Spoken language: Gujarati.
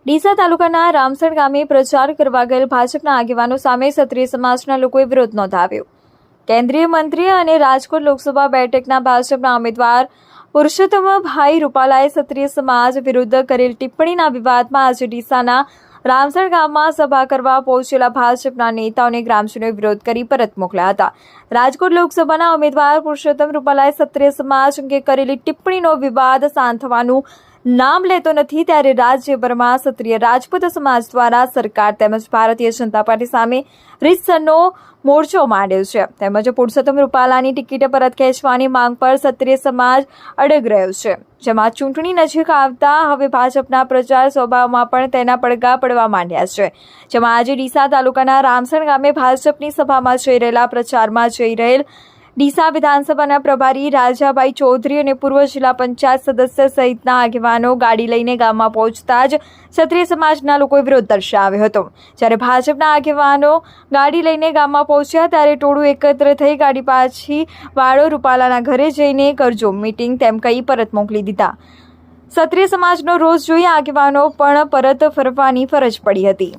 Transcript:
ડીસા તાલુકાના રામસણ ગામે પ્રચાર કરવા ગયેલ ભાજપના આગેવાનો સામે ક્ષત્રિય સમાજના લોકોએ વિરોધ નોંધાવ્યો। કેન્દ્રીય મંત્રી અને રાજકોટ લોકસભા બેઠકના ભાજપના ઉમેદવાર પુરુષોત્તમભાઈ રૂપાલાએ ક્ષત્રિય સમાજ વિરુદ્ધ કરેલ ટિપ્પણીના વિવાદમાં આજે ડીસાના રામસણ ગામમાં સભા કરવા પહોંચેલા ભાજપના નેતાઓને ગ્રામજનોએ વિરોધ કરી પરત મોકલ્યા હતા। રાજકોટ લોકસભાના ઉમેદવાર પુરુષોત્તમ રૂપાલાએ ક્ષત્રિય સમાજ અંગે કરેલી ટિપ્પણીનો વિવાદ શાંત થવાનું નામ લેતો નથી, ત્યારે રાજ્યભરમાં ક્ષત્રિય રાજપૂત સમાજ દ્વારા સરકાર તેમજ ભારતીય જનતા પાર્ટી સામે રીતસરનો મોરચો માંડ્યો છે। તેમજ પુરુષોત્તમ રૂપાલાની ટિકિટ પરત ખેંચવાની માંગ પર ક્ષત્રિય સમાજ અડગ રહ્યો છે, જેમાં ચૂંટણી નજીક આવતા હવે ભાજપના પ્રચાર સ્વભાવમાં પણ તેના પડઘા પડવા માંડ્યા છે। જેમાં આજે ડીસા તાલુકાના રામસણ ગામે ભાજપની સભામાં જઈ રહેલા પ્રચારમાં જઈ રહેલ ડીસા વિધાનસભાના પ્રભારી રાજાભાઈ ચૌધરી અને પૂર્વ જિલ્લા પંચાયત સદસ્ય સહિતના આગેવાનો ગાડી લઈને ગામમાં પહોંચતા જ ક્ષત્રિય સમાજના લોકોએ વિરોધ દર્શાવ્યો હતો। જ્યારે ભાજપના આગેવાનો ગાડી લઈને ગામમાં પહોંચ્યા ત્યારે ટોળું એકત્ર થઈ ગાડી પાછી વાળો રૂપાલાના ઘરે જઈને કરજો મીટિંગ તેમ કહી પરત મોકલી દીધા। ક્ષત્રિય સમાજનો રોષ જોઈ આગેવાનો પણ પરત ફરવાની ફરજ પડી હતી।